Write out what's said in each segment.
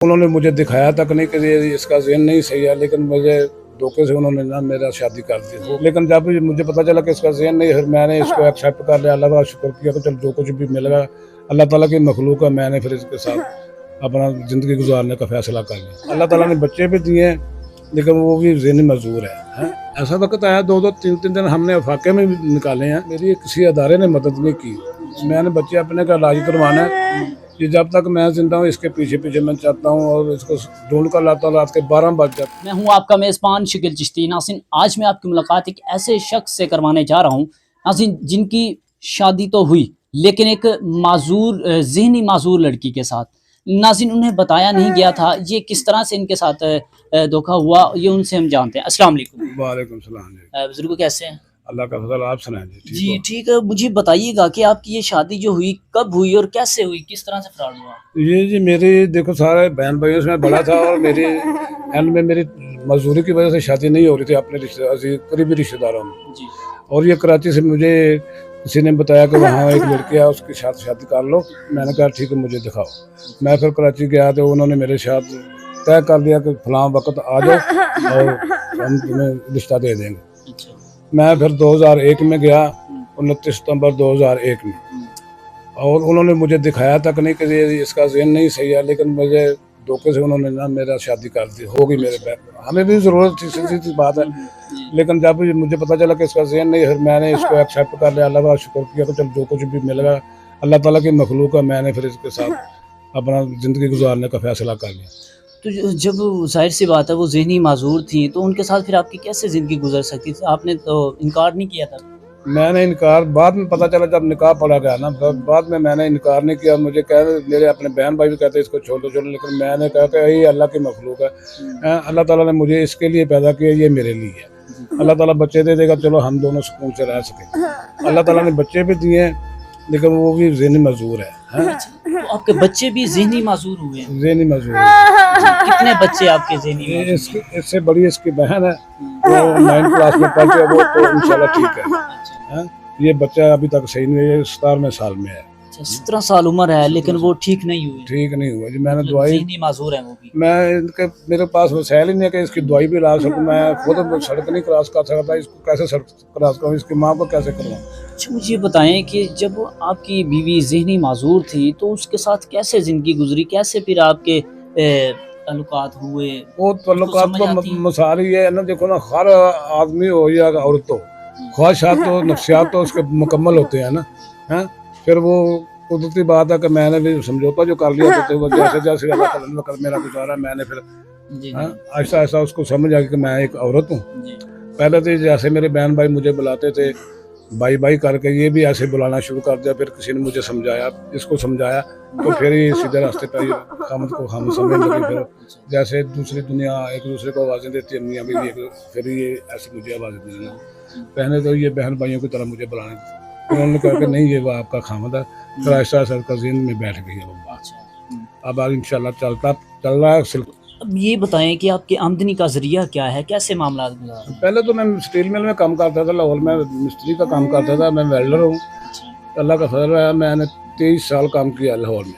उन्होंने मुझे दिखाया तक नहीं कि ये इसका ज़हन नहीं सही है, लेकिन मुझे धोखे से उन्होंने ना मेरा शादी कर दी। लेकिन जब मुझे पता चला कि इसका ज़हन नहीं है, फिर मैंने इसको एक्सेप्ट कर लिया। अल्लाह का शुक्र किया कि चल जो कुछ भी मिलेगा अल्लाह ताला की मखलूक है, मैंने फिर इसके साथ अपना ज़िंदगी गुजारने का फैसला कर लिया। अल्लाह ताला ने बच्चे भी दिए हैं, लेकिन वो भी ज़हनी मजबूर है। ऐसा वक्त आया 2-2 3-3 दिन हमने फाके में भी निकाले हैं, मेरी किसी अदारे ने मदद नहीं की। मैंने बच्चे अपने का इलाज करवाना है, ये जब तक मैं जिंदा हूँ इसके पीछे पीछे मैं चाहता हूँ और इसको ढूंढ कर लाता हूँ, रात के 12 बज जाते। मैं हूँ आपका मेज़बान शकील चिश्ती। नाज़रीन, आज मैं आपकी मुलाकात एक ऐसे शख्स से करवाने जा रहा हूँ नाज़रीन, जिनकी शादी तो हुई लेकिन एक माजूर ज़हनी माजूर लड़की के साथ। नाज़रीन, उन्हें बताया नहीं गया था ये किस तरह से इनके साथ धोखा हुआ, ये उनसे हम जानते हैं। अस्सलाम वालेकुम। वालेकुम सलाम जी। बुजुर्ग कैसे हैं? अल्लाह का फजल, आप सुनाएं जी। जी ठीक है। मुझे बताइएगा कि आपकी ये शादी जो हुई कब हुई और कैसे हुई, किस तरह से फ्रॉड हुआ? ये जी मेरी देखो सारे बहन भाइयों से मैं बड़ा था और मेरी एंड में मेरी मजदूरी की वजह से शादी नहीं हो रही थी अपने करीबी रिश्तेदारों में। जी और ये कराची से मुझे किसी ने बताया कि वहाँ एक लड़की है उसके साथ शादी कर लो। मैंने कहा ठीक है मुझे दिखाओ। मैं फिर कराची गया तो उन्होंने मेरे साथ तय कर दिया कि फलां वक्त आ जाओ और हम तुम्हें रिश्ता दे देंगे। अच्छा। मैं फिर 2001 में गया, 29 सितंबर 2001 में, और उन्होंने मुझे दिखाया तक नहीं कि ये इसका ज़हन नहीं सही है, लेकिन मुझे धोखे से उन्होंने ना मेरा शादी कर दी। होगी मेरे पैर, हमें भी ज़रूरत थी, सीधी सी बात है। लेकिन जब मुझे पता चला कि इसका ज़हन नहीं है, फिर मैंने इसको एक्सेप्ट कर लिया। अल्लाह का शुक्र किया कि चल जो कुछ भी मिलेगा अल्लाह ताला की मखलूक है, मैंने फिर इसके साथ अपना ज़िंदगी गुजारने का फैसला कर लिया। तो जब जाहिर सी बात है वो ज़हनी माजूर थी तो उनके साथ फिर आपकी कैसे ज़िंदगी गुजर सकती थी? आपने तो इनकार नहीं किया था? मैंने इनकार बाद में पता चला जब निकाह पड़ा गया ना, बाद में मैंने इनकार नहीं किया। मुझे मेरे अपने बहन भाई भी कहते इसको छोड़ दो, लेकिन मैंने कहा कि ये अल्लाह की मखलूक है। अल्लाह ताला ने मुझे इसके लिए पैदा किया, ये मेरे लिए है। अल्लाह ताला बच्चे दे देगा, चलो हम दोनों सुकून से रह सके। अल्लाह ताला ने बच्चे भी दिए हैं, लेकिन वो भी ज़हनी मजबूर है। तो आपके बच्चे भी ज़हनी माजूर हुए हैं? ज़हनी मजबूर है। कितने बच्चे आपके ज़हनी माजूर? इससे बड़ी इसकी बहन है, वो 9th क्लास में पढ़ती है, वो तो इंशाल्लाह ठीक है। ये बच्चा अभी तक सही नहीं है, 17वें साल में है। 17 साल उम्र है लेकिन वो ठीक नहीं हुए? ठीक नहीं हुआ जी। मैंने दवाई, ज़हनी माजूर है वो भी? मैं इनके मेरे पास वसाइल ही नहीं है कि इसकी दवाई भी ला सकूँ। मैं खुद सड़क नहीं क्रॉस कर सकता, इसको कैसे सड़क क्रॉस करूँ, इसकी माँ को कैसे करूँ? अच्छा, मुझे बताएं कि जब आपकी बीवी ज़हनी माजूर थी तो उसके साथ कैसे ज़िंदगी गुजरी, कैसे फिर आपके ताल्लुकात हुए? वो ताल्लुकात तो मसाल ही है ना, देखो ना, हर आदमी हो या औरत हो, ख्वाहिशात तो नफ्सियात तो उसके मुकम्मल होते हैं ना। हैं फिर वो कुदरती बात है कि मैंने भी समझौता जो कर लिया तो जैसे जैसे अल्लाह ताला ने कर मेरा गुजारा, मैंने फिर आहिस्ता आहिस्ता उसको समझ आ कि मैं एक औरत हूँ। पहले तो जैसे मेरे बहन भाई मुझे बुलाते थे भाई भाई करके, ये भी ऐसे बुलाना शुरू कर दिया। फिर किसी ने मुझे समझाया, इसको समझाया, तो फिर ये सीधे रास्ते पर कामत को हम समझ लगे। फिर जैसे दूसरी दुनिया एक दूसरे को आवाज़ें देती है, मियाँ बीवी, फिर ये ऐसे मुझे आवाज़ें देने लगी। पहले तो ये बहन भाइयों की तरह मुझे बुलाने, उन्होंने कहा कि नहीं ये वो आपका खामद है। फिर आहिस्ता आहिस्ता का ज़हन में बैठ गई है वो बात। अब इंशाल्लाह चल रहा है। अब ये बताएं कि आपकी आमदनी का जरिया क्या है, कैसे मामला गुजारा? पहले तो मैं स्टील मिल में काम करता था, लाहौर में मिस्त्री का काम करता था। मैं वेल्डर हूँ, अल्लाह का फजल है। मैंने 23 साल काम किया लाहौर में।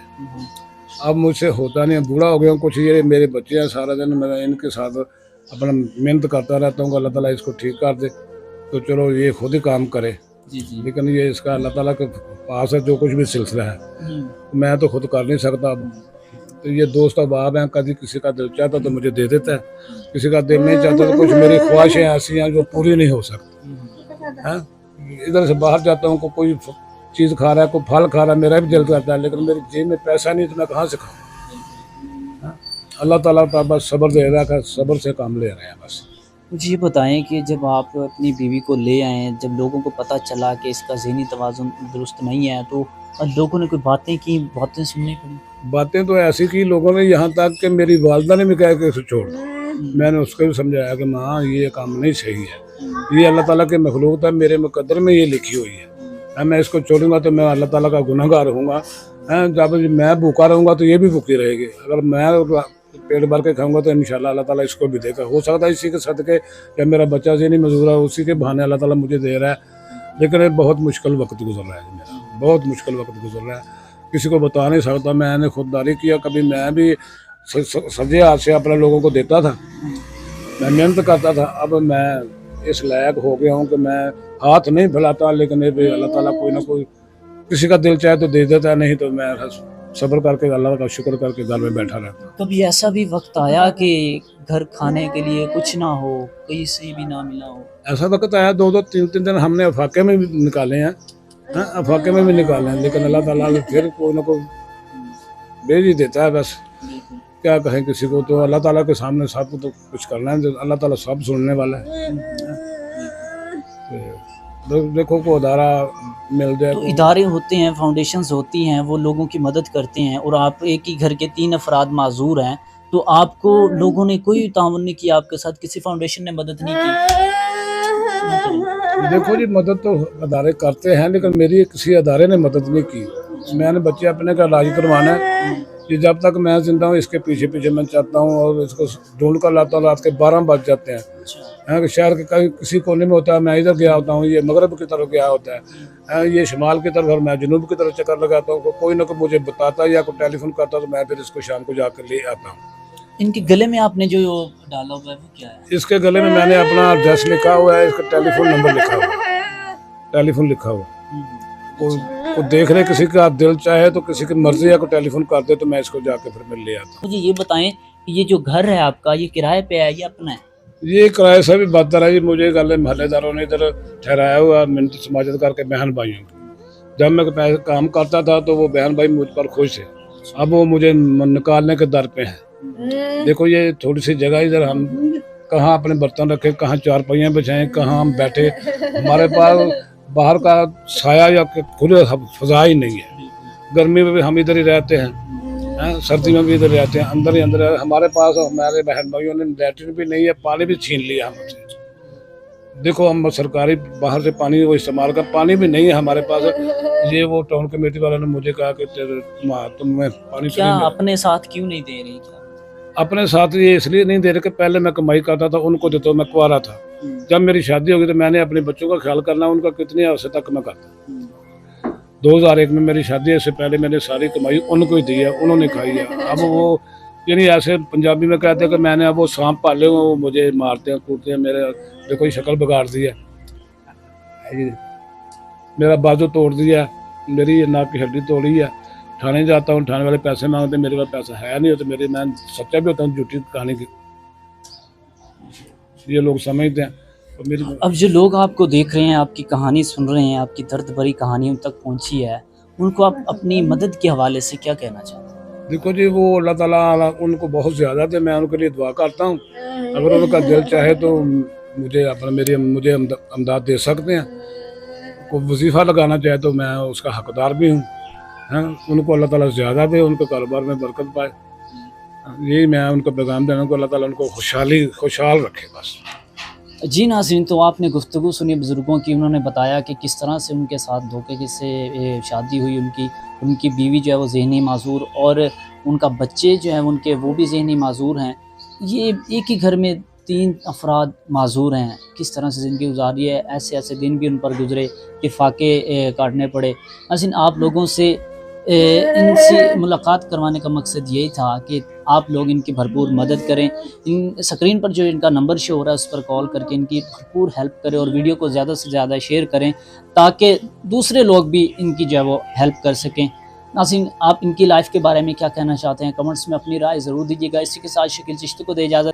अब मुझसे होता नहीं, बूढ़ा हो गया हूँ। कुछ ये मेरे बच्चे हैं, सारा दिन मैं इनके साथ अपना मेहनत करता रहता हूँ। अल्लाह ताला इसको ठीक कर दे तो चलो ये खुद ही काम करे। लेकिन ये इसका अल्लाह ताला के पास है जो कुछ भी सिलसिला है, मैं तो खुद कर नहीं सकता। अब तो ये दोस्त अहबाब हैं, कभी किसी का दिल चाहता तो मुझे दे देता है, किसी का दिल नहीं चाहता तो कुछ मेरी ख्वाहिशें ऐसी हैं जो पूरी नहीं हो सकती हैं। इधर से बाहर जाता हूँ, कोई चीज़ खा रहा है, कोई फल खा रहा है, मेरा भी दिल करता है, लेकिन मेरी जेब में पैसा नहीं तो मैं कहाँ से खाऊँ? अल्लाह ताला तो बस सब्र दे रहा है, सब्र से काम ले रहे हैं बस। मुझे ये बताएं कि जब आप अपनी बीवी को ले आए, जब लोगों को पता चला कि इसका ज़हनी तवाज़ुन दुरुस्त नहीं है, तो लोगों ने कोई बातें की, बातें सुननी पड़ी? बातें तो ऐसी की लोगों ने, यहाँ तक कि मेरी वालदा ने भी कहा कि इसे छोड़ दो। मैंने उसको भी समझाया कि माँ ये काम नहीं सही है, ये अल्लाह ताला के मखलूक है, मेरे मुकद्दर में ये लिखी हुई है। मैं इसको छोड़ूंगा तो मैं अल्लाह ताला का गुनहगार रहूँगा। जब मैं भूखा रहूँगा तो ये भी भूखी रहेगी। अगर मैं पेट भर के खाऊंगा तो इंशाल्लाह अल्लाह ताला इसको भी देगा। हो सकता है इसी के सदके या मेरा बच्चा से नहीं मजबूर है, उसी के बहाने अल्लाह ताला मुझे दे रहा है। लेकिन बहुत मुश्किल वक्त गुजर रहा है मेरा, बहुत मुश्किल वक्त गुजर रहा है। किसी को बता नहीं सकता। मैंने खुददारी किया, कभी मैं भी सजे हाथ से अपने लोगों को देता था, मैं मेहनत करता था। अब मैं इस लायक हो गया हूँ कि मैं हाथ नहीं फैलाता, लेकिन ये भी अल्लाह ताला कोई ना कोई किसी का दिल चाहे तो दे देता है, नहीं तो मैं सब्र करके अल्लाह का शुक्र करके घर में बैठा रहता हूँ। कभी ऐसा भी वक्त आया कि घर खाने के लिए कुछ ना हो, कहीं से भी ना मिला हो? ऐसा वक्त आया 2-2 3-3 दिन हमने अफाके में भी निकाले हैं, हाँ, अफाके में भी निकाले हैं, लेकिन अल्लाह ताला ने फिर कोई ना कोई भेज ही देता है। बस क्या कहें किसी को, तो अल्लाह ताला के सामने सब तो कुछ करना है, जो अल्लाह ताला सब सुनने वाला है। तो देखो को अदारा मिल जाए तो इदारे होते हैं, फाउंडेशंस होती हैं, वो लोगों की मदद करते हैं, और आप एक ही घर के 3 अफराद माजूर हैं, तो आपको लोगों ने कोई ताउन नहीं किया आपके साथ, किसी फाउंडेशन ने मदद नहीं की? देखो जी, मदद तो अदारे करते हैं, लेकिन मेरी किसी अदारे ने मदद नहीं की। मैंने बच्चे अपने का इलाज करवाना है, ये जब तक मैं जिंदा हूँ इसके पीछे पीछे मैं चलता हूँ और इसको ढूंढ कर लाता हूँ। रात के 12 बज जाते हैं, कि शहर के कहीं किसी कोने में होता है, मैं इधर गया होता हूँ, ये मगरब की तरफ गया होता है, ये शिमाल की तरफ, और मैं जनूब की तरफ चक्कर लगाता हूँ। कोई ना कोई मुझे बताता या कोई टेलीफोन करता, तो मैं फिर इसको शाम को जाकर ले आता हूँ। इनके गले में आपने जो डाला हुआ है वो क्या है? इसके गले में मैंने अपना एड्रेस लिखा हुआ है, इसका टेलीफोन नंबर लिखा हुआ है, टेलीफोन लिखा हुआ है। को देख रहे किसी का दिल चाहे तो किसी की मर्जी या को टेलीफोन कर दे, तो मैं इसको जाके फिर मैं ले आता हूँ। मुझे ये बताएं कि ये जो घर है आपका, ये किराए पे है या अपना है? ये किराए से भी बदतर है जी। मुझे गले महल्लेदारों ने इधर ठहराया हुआ मिन्नत समाजत करके बहन भाइयों की। जब मैं काम करता था तो वो बहन भाई मुझ पर खुश थे, अब वो मुझे निकालने के दर पे हैं। देखो ये थोड़ी सी जगह, इधर हम कहाँ अपने बर्तन रखे, कहाँ चारपाइयाँ बिछाएं, कहाँ हम बैठे, हमारे पास बाहर का साया या खुले फजा ही नहीं है। गर्मी में भी हम इधर ही रहते हैं, सर्दी में भी इधर रहते हैं, अंदर ही अंदर है। हमारे पास हमारे बहन भाइयों ने लैट्रिन भी नहीं है, पानी भी छीन लिया हमसे। देखो हम सरकारी बाहर से पानी वो इस्तेमाल कर, पानी भी नहीं है हमारे पास। ये वो टाउन कमेटी वालों ने मुझे कहा कि तुम्हें पानी क्या अपने साथ क्यों नहीं दे रही? क्या अपने साथ ये इसलिए नहीं दे रहे कि पहले मैं कमाई करता था, उनको देता हूँ, मैं कुआरा था। जब मेरी शादी होगी तो मैंने अपने बच्चों का ख्याल करना, उनका कितनी अरसे तक मैं करता। 2001 में मेरी शादी है, इससे पहले मैंने सारी कमाई उनको ही दी है, उन्होंने खाई है। अब वो यानी ऐसे पंजाबी में कहते हैं कि मैंने अब वो सांप पाले हुए, वो मुझे मारते हैं कूटते हैं, मेरे देखो ये शक्ल बिगाड़ दी है, मेरा बाजू तोड़ दिया, मेरी नाक की हड्डी तोड़ी है। थाने जाता हूँ, थाने वाले पैसे मांगते, मेरे पास पैसा है नहीं होता, मेरे मैं सच्चा भी होता हूँ झूठी कहानी की, ये लोग समझते हैं। तो मेरी अब जो लोग आपको देख रहे हैं, आपकी कहानी सुन रहे हैं, आपकी दर्द भरी कहानी उन तक पहुंची है, उनको आप अपनी मदद के हवाले से क्या कहना चाहते हैं? देखो जी, वो अल्लाह ताला उनको बहुत ज़्यादा थे, मैं उनके लिए दुआ करता हूँ। अगर उनका दिल चाहे तो मुझे अपना मुझे अमदाद दे सकते हैं। कोई वजीफ़ा लगाना चाहे तो मैं उसका हकदार भी हूँ। उनको अल्लाह ताला ज़्यादा दे, उनके कारोबार में बरकत पाए, यही मैं उनको पैगाम देना को, अल्लाह ताला उनको खुशहाल रखे बस। जी नाज़रीन, तो आपने गुफ्तगू सुनी बुज़ुर्गों की, उन्होंने बताया कि किस तरह से उनके साथ धोखे से शादी हुई, उनकी बीवी जो है वो ज़हनी माजूर, और उनका बच्चे जो हैं उनके वो भी ज़हनी माजूर हैं। ये एक ही घर में 3 अफराद माजूर हैं, किस तरह से ज़िंदगी गुजारी है, ऐसे ऐसे दिन भी उन पर गुजरे कि फाके काटने पड़े। नाज़रीन, आप लोगों से इनसे मुलाकात करवाने का मकसद यही था कि आप लोग इनकी भरपूर मदद करें। इन स्क्रीन पर जो इनका नंबर शो हो रहा है उस पर कॉल करके इनकी भरपूर हेल्प करें, और वीडियो को ज़्यादा से ज़्यादा शेयर करें ताकि दूसरे लोग भी इनकी जो है वो हेल्प कर सकें। नाज़रीन, आप इनकी लाइफ के बारे में क्या कहना चाहते हैं, कमेंट्स में अपनी राय ज़रूर दीजिएगा। इसी के साथ शकील चिश्ती को दे इजाज़त।